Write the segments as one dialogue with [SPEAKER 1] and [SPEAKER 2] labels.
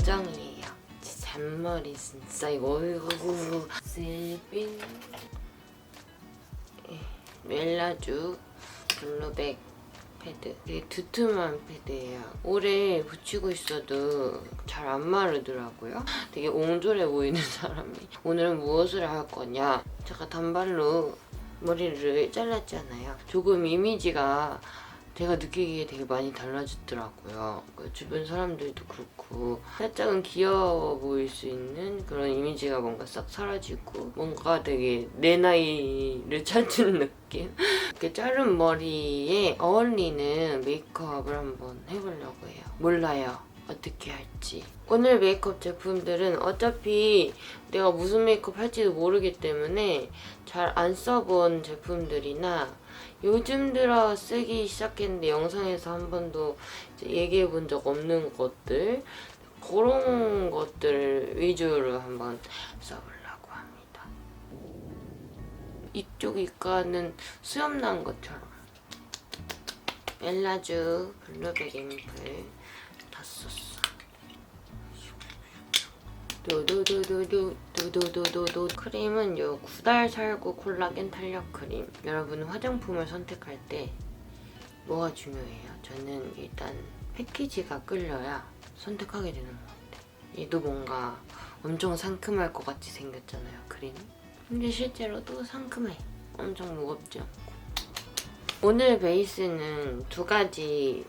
[SPEAKER 1] 요정이에요. 제 잔머리 진짜 이거 슬빈 멜라주 블루백 패드. 되게 두툼한 패드예요. 오래 붙이고 있어도 잘 안 마르더라고요. 되게 옹졸해 보이는 사람이. 오늘은 무엇을 할 거냐? 제가 단발로 머리를 잘랐잖아요. 조금 이미지가 제가 느끼기에 되게 많이 달라졌더라고요. 주변 사람들도 그렇고 살짝은 귀여워 보일 수 있는 그런 이미지가 뭔가 싹 사라지고 뭔가 되게 내 나이를 찾은 느낌? 이렇게 자른 머리에 어울리는 메이크업을 한번 해보려고 해요. 몰라요. 어떻게 할지. 오늘 메이크업 제품들은 어차피 내가 무슨 메이크업 할지도 모르기 때문에 잘 안 써본 제품들이나 요즘 들어 쓰기 시작했는데 영상에서 한 번도 얘기해 본 적 없는 것들, 그런 것들 위주로 한번 써보려고 합니다. 이쪽 이과는 수염 난 것처럼 멜라주 블루백 앰플 다 썼어. 도도도도도 크림은 요 9달 살구 콜라겐 탄력 크림. 여러분 화장품을 선택할 때 뭐가 중요해요? 저는 일단 패키지가 끌려야 선택하게 되는 것 같아요. 얘도 뭔가 엄청 상큼할 것 같이 생겼잖아요, 크림. 근데 실제로도 상큼해. 엄청 무겁지 않고. 오늘 베이스는 두 가지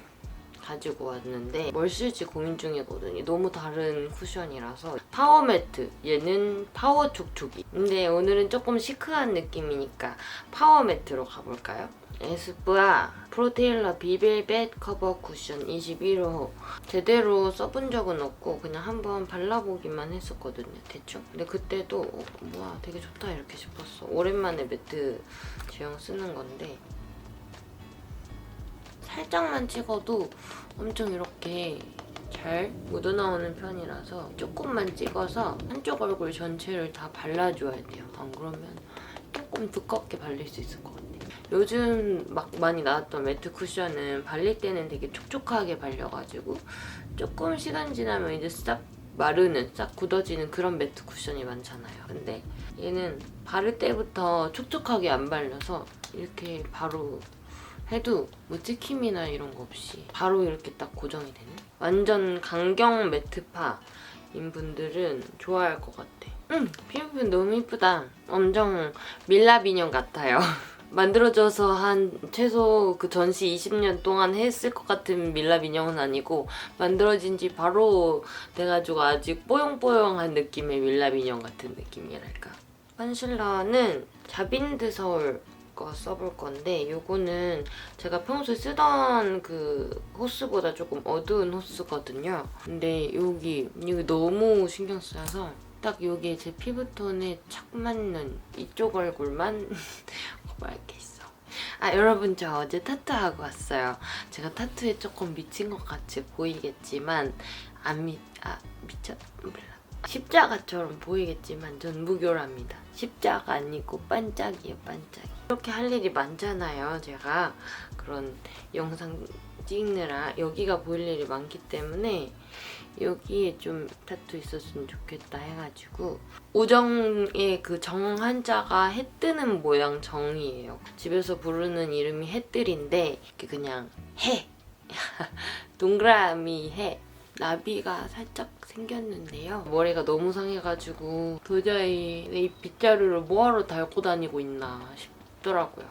[SPEAKER 1] 가지고 왔는데 뭘 쓸지 고민 중이거든요. 너무 다른 쿠션이라서 파워 매트, 얘는 파워 촉촉이. 근데 오늘은 조금 시크한 느낌이니까 파워 매트로 가볼까요? 에스쁘아 프로테일러 비벨벳 커버 쿠션 21호. 제대로 써본 적은 없고 그냥 한번 발라보기만 했었거든요, 대충. 근데 그때도 뭐야 되게 좋다 이렇게 싶었어. 오랜만에 매트 제형 쓰는 건데 살짝만 찍어도 엄청 이렇게 잘 묻어나오는 편이라서 조금만 찍어서 한쪽 얼굴 전체를 다 발라줘야 돼요. 안 그러면 조금 두껍게 발릴 수 있을 것 같아요. 요즘 막 많이 나왔던 매트 쿠션은 발릴 때는 되게 촉촉하게 발려가지고 조금 시간 지나면 이제 싹 마르는, 싹 굳어지는 그런 매트 쿠션이 많잖아요. 근데 얘는 바를 때부터 촉촉하게 안 발려서 이렇게 바로 해도 뭐 찍힘이나 이런 거 없이 바로 이렇게 딱 고정이 되는? 완전 강경 매트파인 분들은 좋아할 것 같아. 피부 너무 이쁘다. 엄청 밀랍 인형 같아요. 만들어져서 한 최소 그 전시 20년 동안 했을 것 같은 밀랍 인형은 아니고 만들어진 지 바로 돼가지고 아직 뽀용뽀용한 느낌의 밀랍 인형 같은 느낌이랄까. 컨실러는 자빈드 서울 거 써볼 건데 요거는 제가 평소에 쓰던 그 호스보다 조금 어두운 호스거든요. 근데 여기 너무 신경 쓰여서 딱 여기에 제 피부톤에 착 맞는 이쪽 얼굴만 맑게 있어. 아 여러분 저 어제 타투하고 왔어요. 제가 타투에 조금 미친 것 같이 보이겠지만 미쳐? 몰라. 십자가처럼 보이겠지만 전 무교랍니다. 십자가 아니고 반짝이에요, 반짝이. 이렇게 할 일이 많잖아요, 제가. 그런 영상 찍느라 여기가 보일 일이 많기 때문에 여기에 좀 타투 있었으면 좋겠다 해가지고 우정의 그 정 한자가 해 뜨는 모양 정이에요. 집에서 부르는 이름이 해뜰인데 그냥 해! 동그라미 해! 나비가 살짝 생겼는데요. 머리가 너무 상해가지고 도저히 이 빗자루를 뭐하러 달고 다니고 있나 싶더라고요.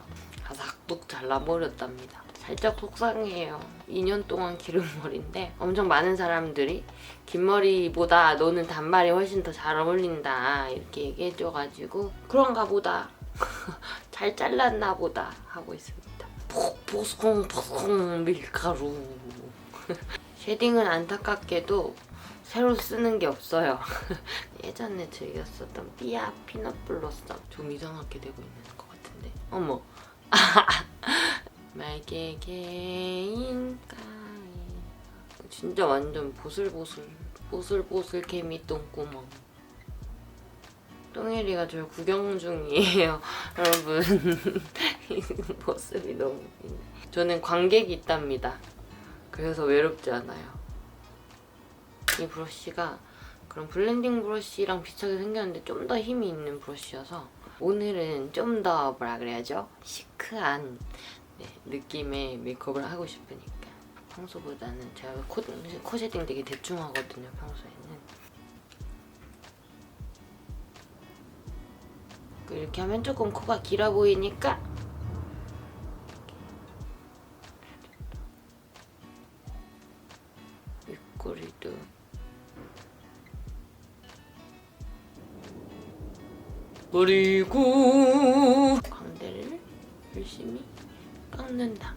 [SPEAKER 1] 싹둑 잘라버렸답니다. 살짝 속상해요. 2년 동안 기른 머리인데 엄청 많은 사람들이 긴 머리보다 너는 단발이 훨씬 더 잘 어울린다 이렇게 얘기해줘가지고 그런가 보다 잘 잘랐나 보다 하고 있습니다. 포송포송 밀가루. 쉐딩은 안타깝게도 새로 쓰는 게 없어요. 예전에 즐겼었던 삐아 피넛 블러썸 좀 이상하게 되고 있는 것 같은데. 어머. 말개개인가에 진짜 완전 보슬보슬 개미 똥구멍. 똥혜리가 저를 구경 중이에요. 여러분 모습이 너무 웃기네. 저는 관객이 있답니다. 그래서 외롭지 않아요. 이 브러쉬가 그런 블렌딩 브러쉬랑 비슷하게 생겼는데 좀 더 힘이 있는 브러쉬여서 오늘은 좀 더 뭐라 그래야죠? 시크한 느낌의 메이크업을 하고 싶으니까 평소보다는 제가 코 쉐딩 되게 대충 하거든요, 평소에는. 이렇게 하면 조금 코가 길어 보이니까 입꼬리도 그리고 광대를 열심히 깎는다.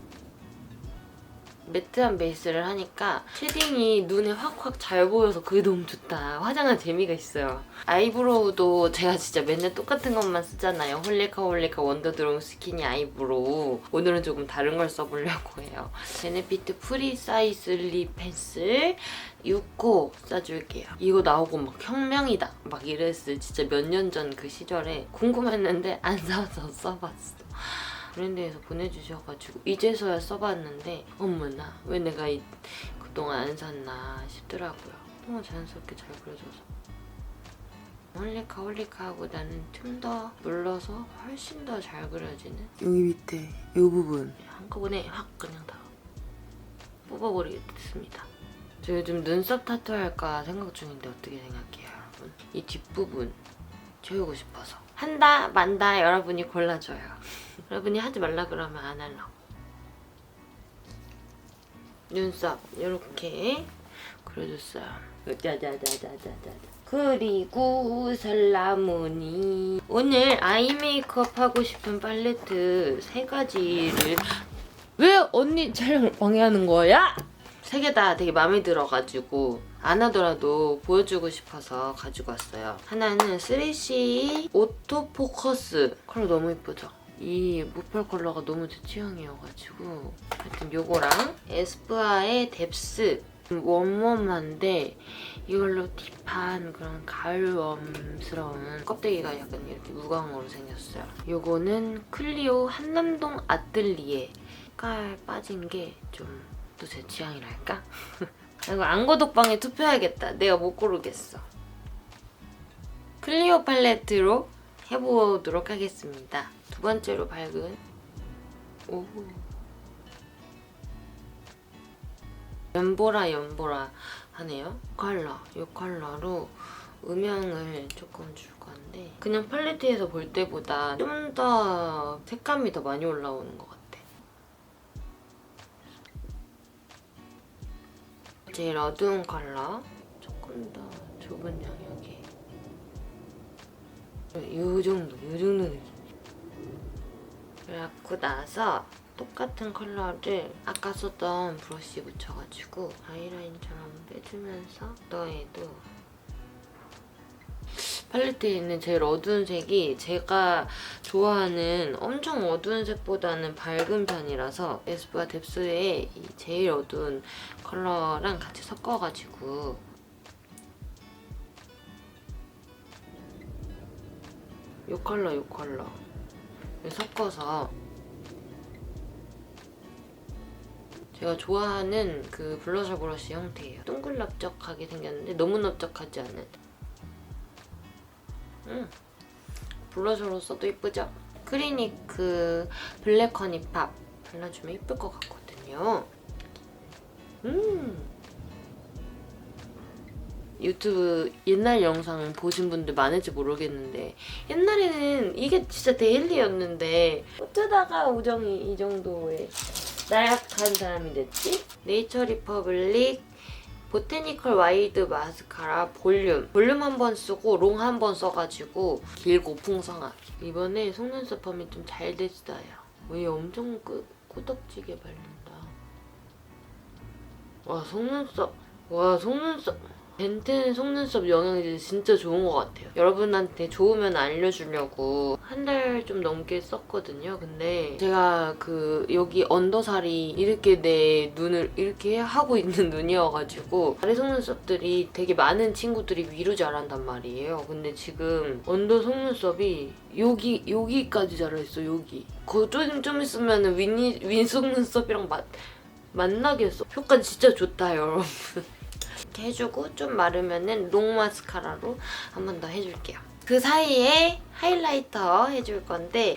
[SPEAKER 1] 매트한 베이스를 하니까 쉐딩이 눈에 확확 잘 보여서 그게 너무 좋다. 화장한 재미가 있어요. 아이브로우도 제가 진짜 맨날 똑같은 것만 쓰잖아요. 홀리카 원더드롱 스키니 아이브로우. 오늘은 조금 다른 걸 써보려고 해요. 베네피트 프리 사이즈 립 펜슬 6호 써줄게요. 이거 나오고 막 혁명이다 막 이랬을 진짜 몇 년 전 그 시절에 궁금했는데 안 사서 써봤어. 브랜드에서 보내주셔가지고 이제서야 써봤는데 어머나 왜 내가 그동안 안 샀나 싶더라고요. 너무 자연스럽게 잘 그려져서 홀리카 하고 나는 좀 더 눌러서 훨씬 더 잘 그려지는 여기 밑에 이 부분 한꺼번에 확 그냥 다 뽑아버리겠습니다. 저 요즘 눈썹 타투 할까 생각 중인데 어떻게 생각해요, 여러분? 이 뒷부분 채우고 싶어서 한다 만다 여러분이 골라줘요. 여러분이 하지 말라 그러면 안 하려고. 눈썹 이렇게 그려줬어요. 짜자자자자자. 그리고 설라무늬 오늘 아이 메이크업 하고 싶은 팔레트 3가지를 왜 언니 촬영을 방해하는 거야? 3개 다 되게 마음에 들어가지고 안 하더라도 보여주고 싶어서 가지고 왔어요. 하나는 3C 오토포커스 컬러 너무 예쁘죠? 이 무펄 컬러가 너무 제 취향이어가지고 하여튼 요거랑 에스쁘아의 뎁스 웜웜한데 이걸로 딥한 그런 가을웜스러운 껍데기가 약간 이렇게 무광으로 생겼어요. 요거는 클리오 한남동 아뜰리에 색깔 빠진 게 좀 또 제 취향이랄까? 이거 안고독방에 투표해야겠다. 내가 못 고르겠어. 클리오 팔레트로 해보도록 하겠습니다. 두 번째로 밝은 오 연보라 하네요. 이 컬러로 음영을 조금 줄 건데 그냥 팔레트에서 볼 때보다 좀 더 색감이 더 많이 올라오는 것 같아. 제일 어두운 컬러 조금 더 좁은 영역에 이 정도 느낌. 그래갖고 나서 똑같은 컬러를 아까 썼던 브러쉬 묻혀가지고 아이라인처럼 빼주면서 너에도 팔레트에 있는 제일 어두운 색이 제가 좋아하는 엄청 어두운 색보다는 밝은 편이라서 에스쁘아 뎁스의 이 제일 어두운 컬러랑 같이 섞어가지고 이 컬러 섞어서 제가 좋아하는 그 블러셔 브러쉬 형태예요. 동글넓적하게 생겼는데 너무 넓적하지 않은 블러셔로 써도 예쁘죠? 크리니크 블랙 허니팝 발라주면 예쁠 것 같거든요. 유튜브 옛날 영상 보신 분들 많을지 모르겠는데 옛날에는 이게 진짜 데일리였는데 어쩌다가 우정이 이 정도의 나약한 사람이 됐지? 네이처 리퍼블릭 보테니컬 와일드 마스카라 볼륨 한 번 쓰고 롱 한 번 써가지고 길고 풍성하게. 이번에 속눈썹 펌이 좀 잘 됐어요. 왜 엄청 꾸덕지게 바른다. 와 속눈썹 벤텐 속눈썹 영양제 진짜 좋은 것 같아요. 여러분한테 좋으면 알려주려고 한 달 좀 넘게 썼거든요. 근데 제가 여기 언더살이 이렇게 내 눈을 이렇게 하고 있는 눈이어가지고 아래 속눈썹들이 되게 많은 친구들이 위로 자란단 말이에요. 근데 지금 언더 속눈썹이 여기까지 자라있어. 여기. 그거 좀 있으면 윗 속눈썹이랑 만나겠어. 효과 진짜 좋다 여러분. 이렇게 해주고 좀 마르면은 롱 마스카라로 한 번 더 해줄게요. 그 사이에 하이라이터 해줄 건데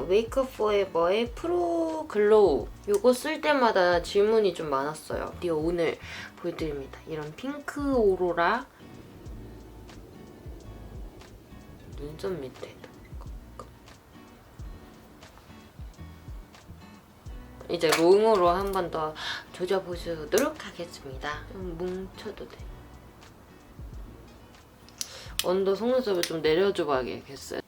[SPEAKER 1] 메이크업 포에버의 프로 글로우 이거 쓸 때마다 질문이 좀 많았어요. 드디어 오늘 보여드립니다. 이런 핑크 오로라 눈썹 밑에 이제 롱으로 한 번 더 조져보도록 하겠습니다. 좀 뭉쳐도 돼. 언더 속눈썹을 좀 내려줘 봐야겠어요.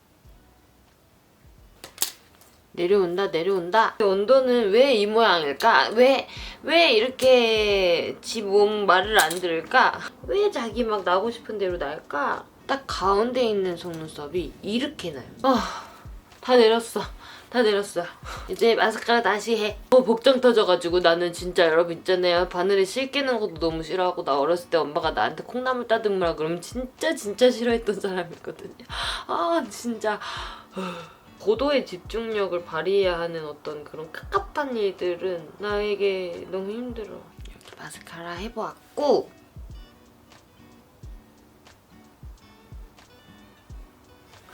[SPEAKER 1] 내려온다. 언더는 왜 이 모양일까? 왜 이렇게 지 몸 말을 안 들을까? 왜 자기 막 나고 싶은 대로 날까? 딱 가운데 있는 속눈썹이 이렇게 나요. 다 내렸어. 이제 마스카라 다시 해. 복장 터져가지고 나는 진짜 여러분 있잖아요. 바늘에 실 끼는 것도 너무 싫어하고 나 어렸을 때 엄마가 나한테 콩나물 따듬으라 그러면 진짜 싫어했던 사람이거든요. 진짜 고도의 집중력을 발휘해야 하는 어떤 그런 깝깝한 일들은 나에게 너무 힘들어. 이렇게 마스카라 해보았고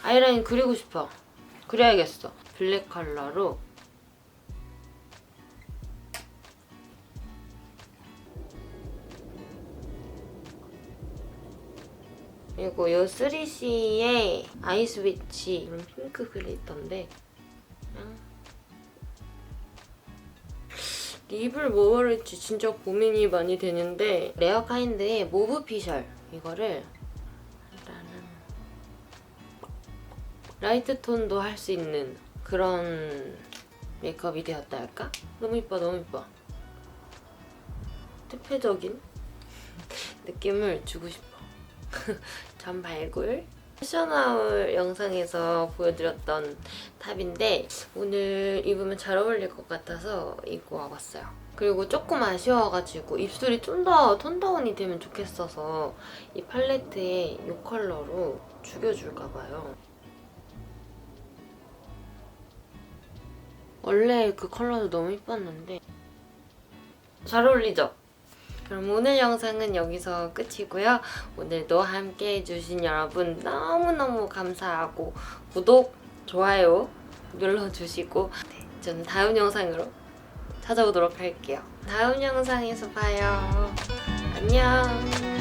[SPEAKER 1] 아이라인 그리고 싶어. 그래야겠어. 블랙 컬러로 그리고 요 3CE의 아이스위치 이런 핑크 글리터인데 립을 뭐 바를지 진짜 고민이 많이 되는데 레어카인드의 모브 피셜 이거를 라이트 톤도 할 수 있는 그런 메이크업이 되었다 할까? 너무 이뻐. 특혜적인 느낌을 주고 싶어. 전 발굴 패션하울 영상에서 보여드렸던 탑인데 오늘 입으면 잘 어울릴 것 같아서 입고 와봤어요. 그리고 조금 아쉬워가지고 입술이 좀 더 톤다운이 되면 좋겠어서 이 팔레트에 이 컬러로 죽여줄까봐요. 원래 그 컬러도 너무 이뻤는데 잘 어울리죠? 그럼 오늘 영상은 여기서 끝이고요. 오늘도 함께 해주신 여러분 너무너무 감사하고 구독, 좋아요 눌러주시고 저는 다음 영상으로 찾아오도록 할게요. 다음 영상에서 봐요. 안녕.